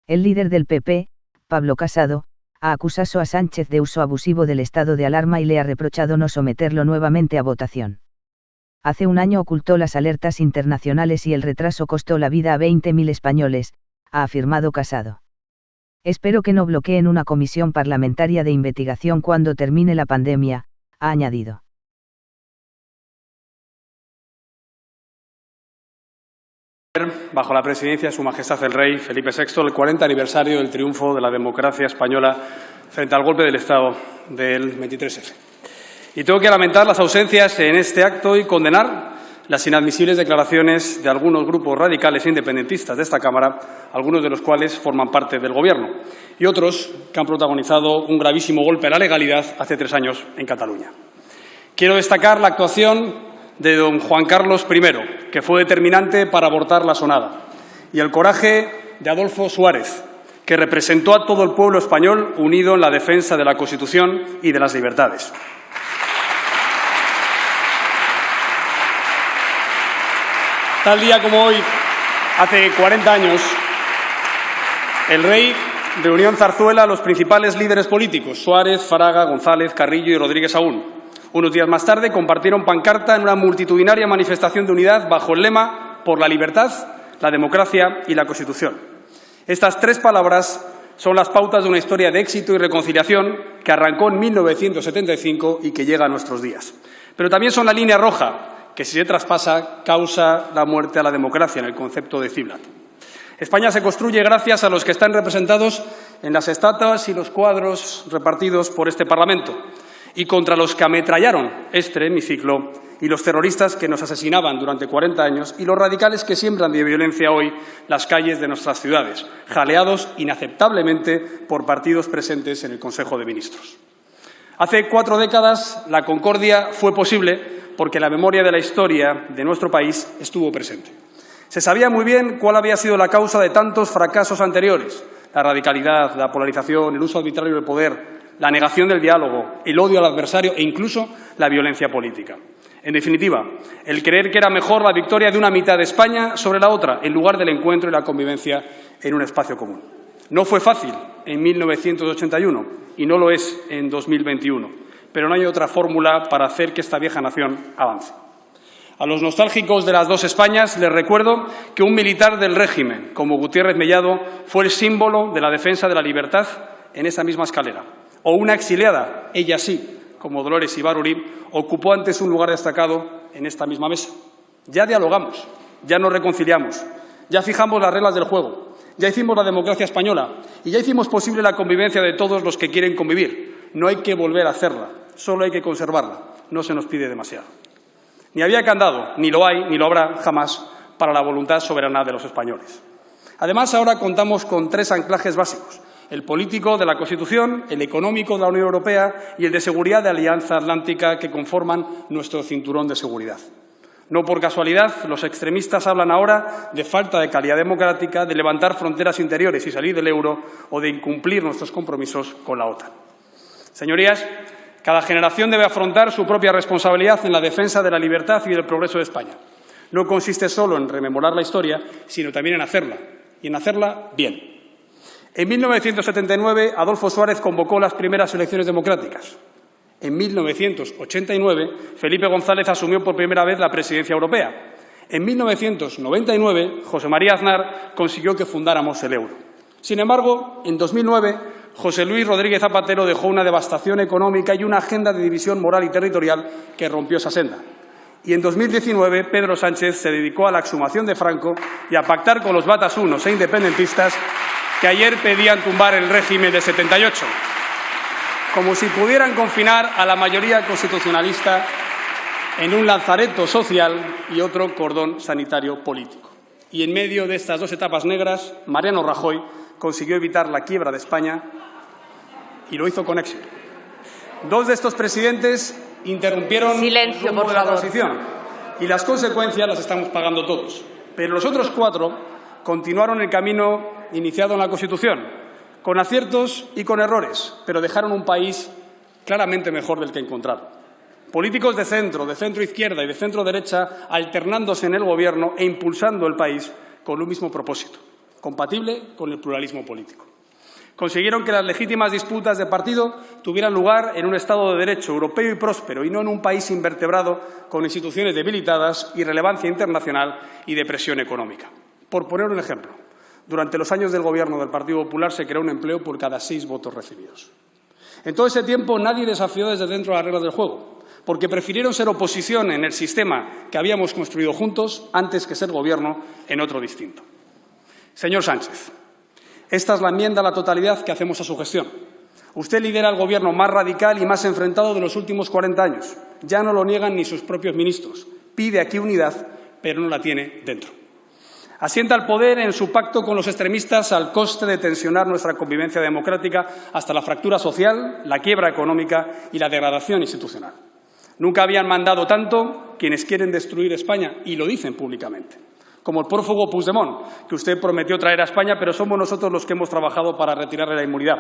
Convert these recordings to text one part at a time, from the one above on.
El líder del PP, Pablo Casado, ha acusado a Sánchez de uso abusivo del estado de alarma y le ha reprochado no someterlo nuevamente a votación. Hace un año ocultó las alertas internacionales y el retraso costó la vida a 20.000 españoles, ha afirmado Casado. Espero que no bloqueen una comisión parlamentaria de investigación cuando termine la pandemia, ha añadido. Bajo la presidencia de Su Majestad el Rey Felipe VI, el 40 aniversario del triunfo de la democracia española frente al golpe del Estado del 23F. Y tengo que lamentar las ausencias en este acto y condenar las inadmisibles declaraciones de algunos grupos radicales e independentistas de esta Cámara, algunos de los cuales forman parte del Gobierno, y otros que han protagonizado un gravísimo golpe a la legalidad hace 3 años en Cataluña. Quiero destacar la actuación de don Juan Carlos I, que fue determinante para abortar la sonada, y el coraje de Adolfo Suárez, que representó a todo el pueblo español unido en la defensa de la Constitución y de las libertades. Tal día como hoy, hace 40 años, el rey reunió en Zarzuela a los principales líderes políticos, Suárez, Fraga, González, Carrillo y Rodríguez Saúl. Unos días más tarde compartieron pancarta en una multitudinaria manifestación de unidad bajo el lema «Por la libertad, la democracia y la Constitución». Estas 3 palabras son las pautas de una historia de éxito y reconciliación que arrancó en 1975 y que llega a nuestros días. Pero también son la línea roja que, si se traspasa, causa la muerte a la democracia, en el concepto de Ciblat. España se construye gracias a los que están representados en las estatuas y los cuadros repartidos por este Parlamento, y contra los que ametrallaron este hemiciclo, y los terroristas que nos asesinaban durante 40 años, y los radicales que siembran de violencia hoy las calles de nuestras ciudades, jaleados inaceptablemente por partidos presentes en el Consejo de Ministros. Hace 4 décadas la concordia fue posible porque la memoria de la historia de nuestro país estuvo presente. Se sabía muy bien cuál había sido la causa de tantos fracasos anteriores: la radicalidad, la polarización, el uso arbitrario del poder, la negación del diálogo, el odio al adversario e incluso la violencia política. En definitiva, el creer que era mejor la victoria de una mitad de España sobre la otra, en lugar del encuentro y la convivencia en un espacio común. No fue fácil en 1981 y no lo es en 2021, pero no hay otra fórmula para hacer que esta vieja nación avance. A los nostálgicos de las 2 Españas les recuerdo que un militar del régimen, como Gutiérrez Mellado, fue el símbolo de la defensa de la libertad en esa misma escalera. O una exiliada, ella sí, como Dolores Ibárruri, ocupó antes un lugar destacado en esta misma mesa. Ya dialogamos, ya nos reconciliamos, ya fijamos las reglas del juego, ya hicimos la democracia española y ya hicimos posible la convivencia de todos los que quieren convivir. No hay que volver a hacerla, solo hay que conservarla. No se nos pide demasiado. Ni había candado, ni lo hay, ni lo habrá jamás para la voluntad soberana de los españoles. Además, ahora contamos con 3 anclajes básicos: el político de la Constitución, el económico de la Unión Europea y el de seguridad de Alianza Atlántica, que conforman nuestro cinturón de seguridad. No por casualidad, los extremistas hablan ahora de falta de calidad democrática, de levantar fronteras interiores y salir del euro o de incumplir nuestros compromisos con la OTAN. Señorías, cada generación debe afrontar su propia responsabilidad en la defensa de la libertad y del progreso de España. No consiste solo en rememorar la historia, sino también en hacerla, y en hacerla bien. En 1979, Adolfo Suárez convocó las primeras elecciones democráticas. En 1989, Felipe González asumió por primera vez la presidencia europea. En 1999, José María Aznar consiguió que fundáramos el euro. Sin embargo, en 2009, José Luis Rodríguez Zapatero dejó una devastación económica y una agenda de división moral y territorial que rompió esa senda. Y en 2019, Pedro Sánchez se dedicó a la exhumación de Franco y a pactar con los batasunos e independentistas que ayer pedían tumbar el régimen de 78, como si pudieran confinar a la mayoría constitucionalista en un lazareto social y otro cordón sanitario político. Y en medio de estas 2 etapas negras, Mariano Rajoy consiguió evitar la quiebra de España y lo hizo con éxito. 2 de estos presidentes interrumpieron el rumbo de la transición y las consecuencias las estamos pagando todos. Pero los otros 4 continuaron el camino iniciado en la Constitución, con aciertos y con errores, pero dejaron un país claramente mejor del que encontraron. Políticos de centro izquierda y de centro derecha alternándose en el Gobierno e impulsando el país con un mismo propósito: compatible con el pluralismo político. Consiguieron que las legítimas disputas de partido tuvieran lugar en un Estado de Derecho europeo y próspero, y no en un país invertebrado con instituciones debilitadas, irrelevancia internacional y depresión económica. Por poner un ejemplo, durante los años del Gobierno del Partido Popular se creó un empleo por cada 6 votos recibidos. En todo ese tiempo nadie desafió desde dentro las reglas del juego, porque prefirieron ser oposición en el sistema que habíamos construido juntos antes que ser Gobierno en otro distinto. Señor Sánchez, esta es la enmienda a la totalidad que hacemos a su gestión. Usted lidera el Gobierno más radical y más enfrentado de los últimos 40 años. Ya no lo niegan ni sus propios ministros. Pide aquí unidad, pero no la tiene dentro. Asienta el poder en su pacto con los extremistas al coste de tensionar nuestra convivencia democrática hasta la fractura social, la quiebra económica y la degradación institucional. Nunca habían mandado tanto quienes quieren destruir España, y lo dicen públicamente, como el prófugo Puigdemont, que usted prometió traer a España, pero somos nosotros los que hemos trabajado para retirarle la inmunidad.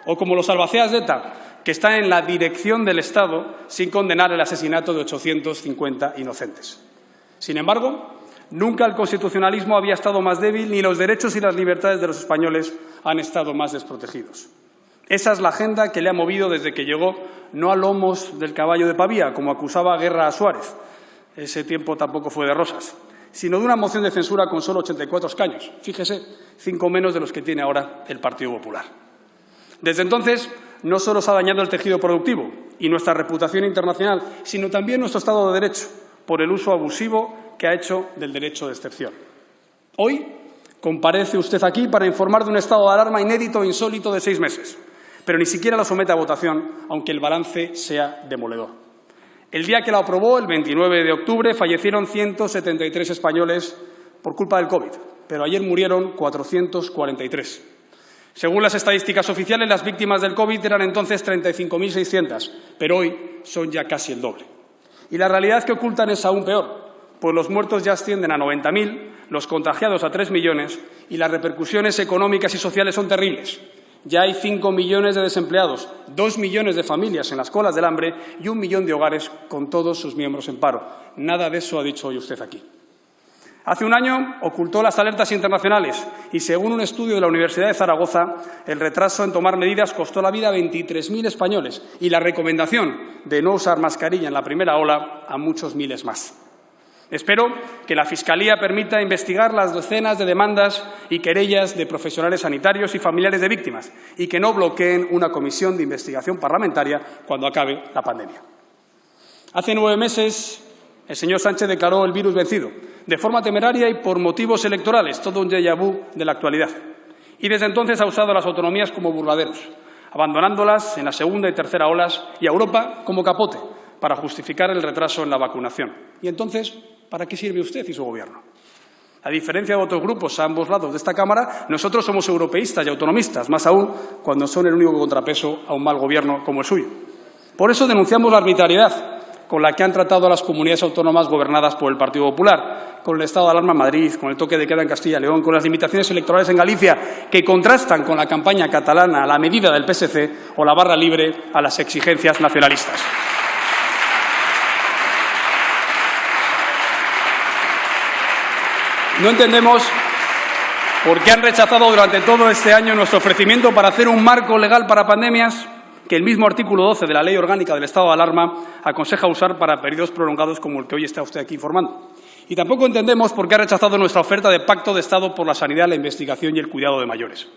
O como los albaceas de ETA, que están en la dirección del Estado sin condenar el asesinato de 850 inocentes. Sin embargo, nunca el constitucionalismo había estado más débil, ni los derechos y las libertades de los españoles han estado más desprotegidos. Esa es la agenda que le ha movido desde que llegó, no a lomos del caballo de Pavía, como acusaba Guerra a Suárez. Ese tiempo tampoco fue de rosas, sino de una moción de censura con solo 84 escaños. Fíjese, 5 menos de los que tiene ahora el Partido Popular. Desde entonces, no solo se ha dañado el tejido productivo y nuestra reputación internacional, sino también nuestro Estado de Derecho, por el uso abusivo que ha hecho del derecho de excepción. Hoy comparece usted aquí para informar de un estado de alarma inédito e insólito de 6 meses, pero ni siquiera lo somete a votación, aunque el balance sea demoledor. El día que la aprobó, el 29 de octubre, fallecieron 173 españoles por culpa del COVID, pero ayer murieron 443. Según las estadísticas oficiales, las víctimas del COVID eran entonces 35.600, pero hoy son ya casi el doble. Y la realidad que ocultan es aún peor, pues los muertos ya ascienden a 90.000, los contagiados a 3 millones y las repercusiones económicas y sociales son terribles. Ya hay 5 millones de desempleados, 2 millones de familias en las colas del hambre y 1 millón de hogares con todos sus miembros en paro. Nada de eso ha dicho hoy usted aquí. Hace un año ocultó las alertas internacionales y, según un estudio de la Universidad de Zaragoza, el retraso en tomar medidas costó la vida a 23.000 españoles y la recomendación de no usar mascarilla en la primera ola a muchos miles más. Espero que la Fiscalía permita investigar las docenas de demandas y querellas de profesionales sanitarios y familiares de víctimas y que no bloqueen una comisión de investigación parlamentaria cuando acabe la pandemia. Hace 9 meses, el señor Sánchez declaró el virus vencido, de forma temeraria y por motivos electorales, todo un déjà vu de la actualidad. Y desde entonces ha usado a las autonomías como burladeros, abandonándolas en la segunda y tercera olas y a Europa como capote para justificar el retraso en la vacunación. Y entonces, ¿para qué sirve usted y su Gobierno? A diferencia de otros grupos a ambos lados de esta Cámara, nosotros somos europeístas y autonomistas, más aún cuando son el único contrapeso a un mal Gobierno como el suyo. Por eso denunciamos la arbitrariedad con la que han tratado a las comunidades autónomas gobernadas por el Partido Popular, con el estado de alarma en Madrid, con el toque de queda en Castilla y León, con las limitaciones electorales en Galicia, que contrastan con la campaña catalana a la medida del PSC o la barra libre a las exigencias nacionalistas. No entendemos por qué han rechazado durante todo este año nuestro ofrecimiento para hacer un marco legal para pandemias que el mismo artículo 12 de la Ley Orgánica del Estado de Alarma aconseja usar para periodos prolongados como el que hoy está usted aquí informando. Y tampoco entendemos por qué ha rechazado nuestra oferta de pacto de Estado por la sanidad, la investigación y el cuidado de mayores.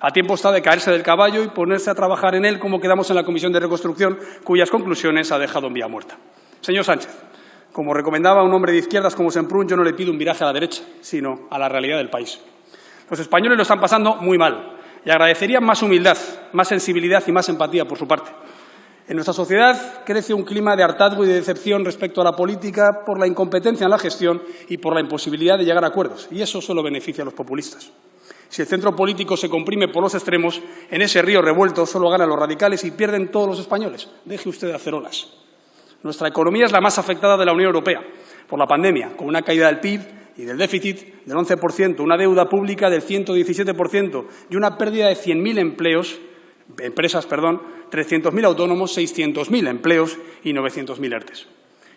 A tiempo está de caerse del caballo y ponerse a trabajar en él como quedamos en la Comisión de Reconstrucción, cuyas conclusiones ha dejado en vía muerta. Señor Sánchez, como recomendaba un hombre de izquierdas como Semprún, yo no le pido un viraje a la derecha, sino a la realidad del país. Los españoles lo están pasando muy mal y agradecerían más humildad, más sensibilidad y más empatía por su parte. En nuestra sociedad crece un clima de hartazgo y de decepción respecto a la política por la incompetencia en la gestión y por la imposibilidad de llegar a acuerdos, y eso solo beneficia a los populistas. Si el centro político se comprime por los extremos, en ese río revuelto solo ganan los radicales y pierden todos los españoles. Deje usted de hacer olas. Nuestra economía es la más afectada de la Unión Europea por la pandemia, con una caída del PIB y del déficit del 11%, una deuda pública del 117% y una pérdida de 100.000 empresas, 300.000 autónomos, 600.000 empleos y 900.000 ERTEs.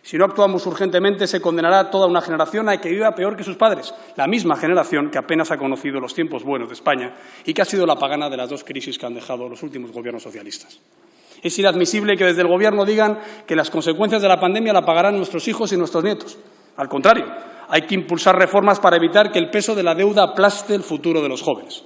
Si no actuamos urgentemente, se condenará a toda una generación a que viva peor que sus padres, la misma generación que apenas ha conocido los tiempos buenos de España y que ha sido la pagana de las dos crisis que han dejado los últimos gobiernos socialistas. Es inadmisible que desde el Gobierno digan que las consecuencias de la pandemia la pagarán nuestros hijos y nuestros nietos. Al contrario, hay que impulsar reformas para evitar que el peso de la deuda aplaste el futuro de los jóvenes.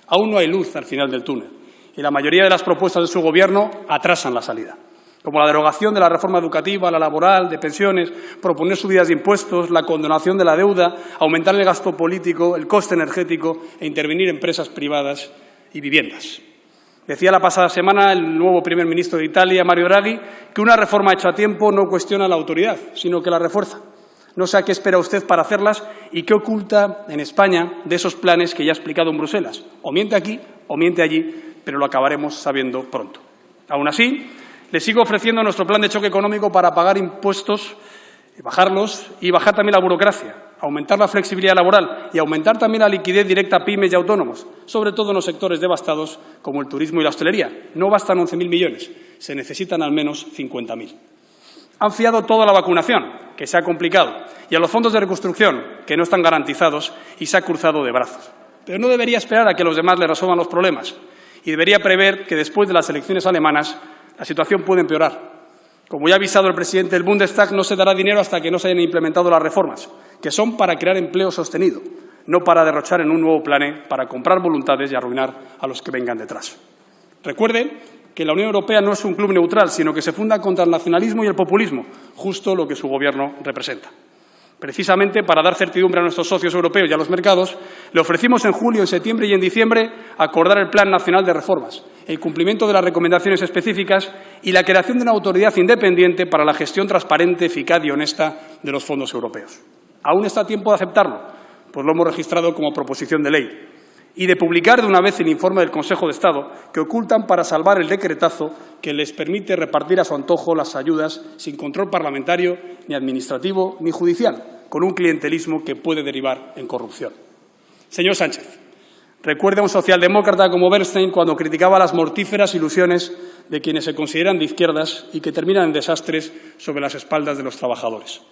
Aún no hay luz al final del túnel y la mayoría de las propuestas de su Gobierno atrasan la salida, como la derogación de la reforma educativa, la laboral, de pensiones, proponer subidas de impuestos, la condonación de la deuda, aumentar el gasto político, el coste energético e intervenir en empresas privadas y viviendas. Decía la pasada semana el nuevo primer ministro de Italia, Mario Draghi, que una reforma hecha a tiempo no cuestiona la autoridad, sino que la refuerza. No sé a qué espera usted para hacerlas y qué oculta en España de esos planes que ya ha explicado en Bruselas. O miente aquí o miente allí, pero lo acabaremos sabiendo pronto. Aún así, le sigo ofreciendo nuestro plan de choque económico para pagar impuestos, bajarlos y bajar también la burocracia, aumentar la flexibilidad laboral y aumentar también la liquidez directa a pymes y autónomos, sobre todo en los sectores devastados como el turismo y la hostelería. No bastan 11.000 millones, se necesitan al menos 50.000. Han fiado todo a la vacunación, que se ha complicado, y a los fondos de reconstrucción, que no están garantizados y se ha cruzado de brazos. Pero no debería esperar a que los demás le resuelvan los problemas y debería prever que después de las elecciones alemanas la situación puede empeorar. Como ya ha avisado el presidente del Bundestag, no se dará dinero hasta que no se hayan implementado las reformas, que son para crear empleo sostenido, no para derrochar en un nuevo plan para comprar voluntades y arruinar a los que vengan detrás. Recuerde que la Unión Europea no es un club neutral, sino que se funda contra el nacionalismo y el populismo, justo lo que su Gobierno representa. Precisamente para dar certidumbre a nuestros socios europeos y a los mercados, le ofrecimos en julio, en septiembre y en diciembre acordar el Plan Nacional de Reformas, el cumplimiento de las recomendaciones específicas y la creación de una autoridad independiente para la gestión transparente, eficaz y honesta de los fondos europeos. Aún está a tiempo de aceptarlo, pues lo hemos registrado como proposición de ley, y de publicar de una vez el informe del Consejo de Estado que ocultan para salvar el decretazo que les permite repartir a su antojo las ayudas sin control parlamentario, ni administrativo, ni judicial, con un clientelismo que puede derivar en corrupción. Señor Sánchez, recuerde a un socialdemócrata como Bernstein cuando criticaba las mortíferas ilusiones de quienes se consideran de izquierdas y que terminan en desastres sobre las espaldas de los trabajadores.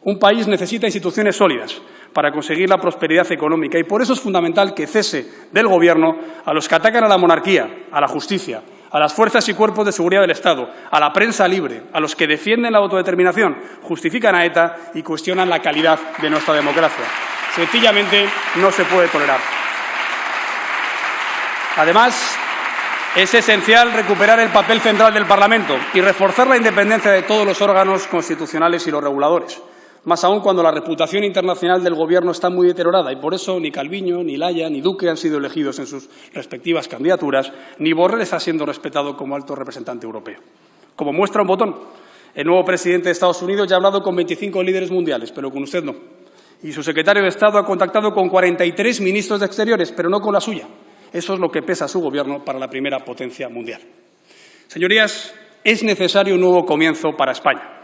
Un país necesita instituciones sólidas para conseguir la prosperidad económica y por eso es fundamental que cese del Gobierno a los que atacan a la monarquía, a la justicia, a las fuerzas y cuerpos de seguridad del Estado, a la prensa libre, a los que defienden la autodeterminación, justifican a ETA y cuestionan la calidad de nuestra democracia. Sencillamente no se puede tolerar. Además, es esencial recuperar el papel central del Parlamento y reforzar la independencia de todos los órganos constitucionales y los reguladores. Más aún cuando la reputación internacional del Gobierno está muy deteriorada y por eso ni Calviño, ni Laya, ni Duque han sido elegidos en sus respectivas candidaturas, ni Borrell está siendo respetado como alto representante europeo. Como muestra un botón, el nuevo presidente de Estados Unidos ya ha hablado con 25 líderes mundiales, pero con usted no. Y su secretario de Estado ha contactado con 43 ministros de Exteriores, pero no con la suya. Eso es lo que pesa a su Gobierno para la primera potencia mundial. Señorías, es necesario un nuevo comienzo para España.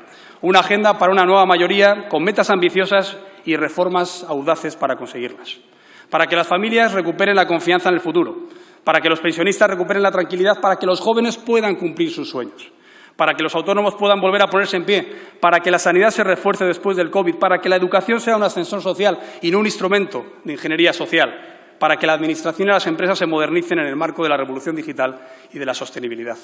Una agenda para una nueva mayoría con metas ambiciosas y reformas audaces para conseguirlas. Para que las familias recuperen la confianza en el futuro, para que los pensionistas recuperen la tranquilidad, para que los jóvenes puedan cumplir sus sueños, para que los autónomos puedan volver a ponerse en pie, para que la sanidad se refuerce después del COVID, para que la educación sea un ascensor social y no un instrumento de ingeniería social, para que la administración y las empresas se modernicen en el marco de la revolución digital y de la sostenibilidad.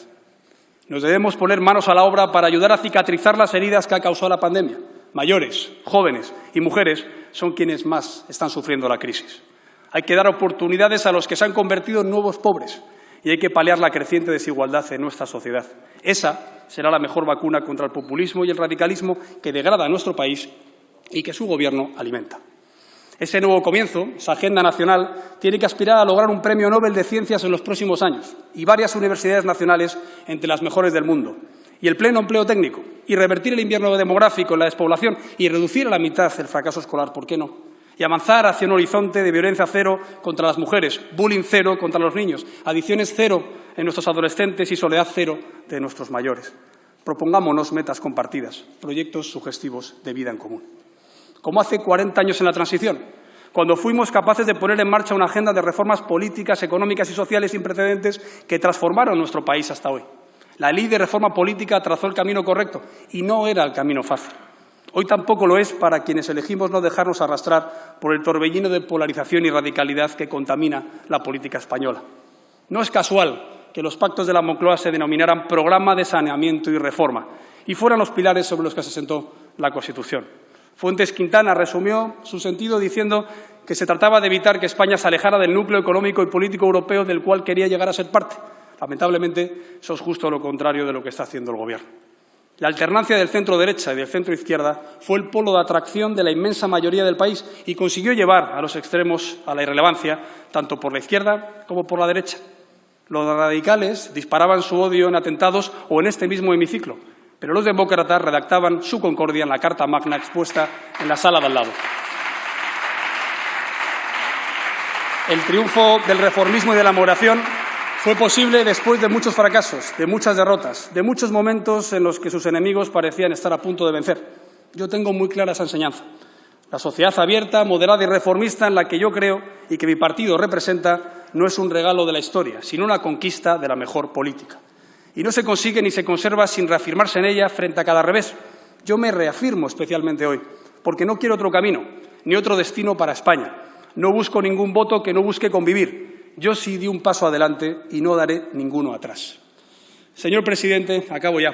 Nos debemos poner manos a la obra para ayudar a cicatrizar las heridas que ha causado la pandemia. Mayores, jóvenes y mujeres son quienes más están sufriendo la crisis. Hay que dar oportunidades a los que se han convertido en nuevos pobres y hay que paliar la creciente desigualdad en nuestra sociedad. Esa será la mejor vacuna contra el populismo y el radicalismo que degrada a nuestro país y que su Gobierno alimenta. Ese nuevo comienzo, esa agenda nacional, tiene que aspirar a lograr un premio Nobel de Ciencias en los próximos años y varias universidades nacionales entre las mejores del mundo. Y el pleno empleo técnico, y revertir el invierno demográfico en la despoblación y reducir a la mitad el fracaso escolar, ¿por qué no? Y avanzar hacia un horizonte de violencia cero contra las mujeres, bullying cero contra los niños, adicciones cero en nuestros adolescentes y soledad cero de nuestros mayores. Propongámonos metas compartidas, proyectos sugestivos de vida en común. Como hace 40 años en la transición, cuando fuimos capaces de poner en marcha una agenda de reformas políticas, económicas y sociales sin precedentes que transformaron nuestro país hasta hoy. La Ley de Reforma Política trazó el camino correcto y no era el camino fácil. Hoy tampoco lo es para quienes elegimos no dejarnos arrastrar por el torbellino de polarización y radicalidad que contamina la política española. No es casual que los pactos de la Moncloa se denominaran Programa de Saneamiento y Reforma y fueran los pilares sobre los que se sentó la Constitución. Fuentes Quintana resumió su sentido diciendo que se trataba de evitar que España se alejara del núcleo económico y político europeo del cual quería llegar a ser parte. Lamentablemente, eso es justo lo contrario de lo que está haciendo el Gobierno. La alternancia del centro-derecha y del centro-izquierda fue el polo de atracción de la inmensa mayoría del país y consiguió llevar a los extremos a la irrelevancia, tanto por la izquierda como por la derecha. Los radicales disparaban su odio en atentados o en este mismo hemiciclo, pero los demócratas redactaban su concordia en la Carta Magna expuesta en la sala de al lado. El triunfo del reformismo y de la moderación fue posible después de muchos fracasos, de muchas derrotas, de muchos momentos en los que sus enemigos parecían estar a punto de vencer. Yo tengo muy clara esa enseñanza. La sociedad abierta, moderada y reformista en la que yo creo y que mi partido representa no es un regalo de la historia, sino una conquista de la mejor política. Y no se consigue ni se conserva sin reafirmarse en ella frente a cada revés. Yo me reafirmo especialmente hoy, porque no quiero otro camino, ni otro destino para España. No busco ningún voto que no busque convivir. Yo sí di un paso adelante y no daré ninguno atrás. Señor presidente, acabo ya.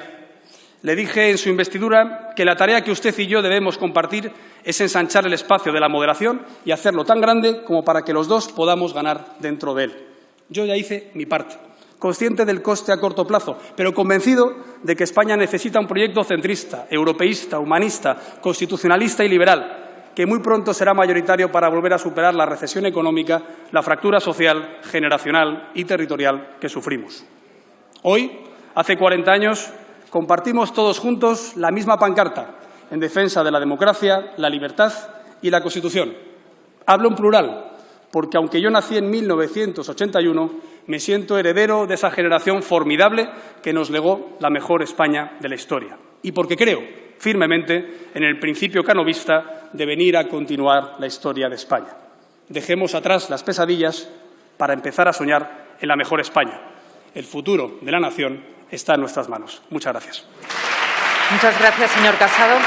Le dije en su investidura que la tarea que usted y yo debemos compartir es ensanchar el espacio de la moderación y hacerlo tan grande como para que los dos podamos ganar dentro de él. Yo ya hice mi parte, consciente del coste a corto plazo, pero convencido de que España necesita un proyecto centrista, europeísta, humanista, constitucionalista y liberal, que muy pronto será mayoritario para volver a superar la recesión económica, la fractura social, generacional y territorial que sufrimos. Hoy, hace 40 años, compartimos todos juntos la misma pancarta en defensa de la democracia, la libertad y la Constitución. Hablo en plural, porque aunque yo nací en 1981, me siento heredero de esa generación formidable que nos legó la mejor España de la historia. Y porque creo firmemente en el principio canovista de venir a continuar la historia de España. Dejemos atrás las pesadillas para empezar a soñar en la mejor España. El futuro de la nación está en nuestras manos. Muchas gracias. Muchas gracias, señor Casado.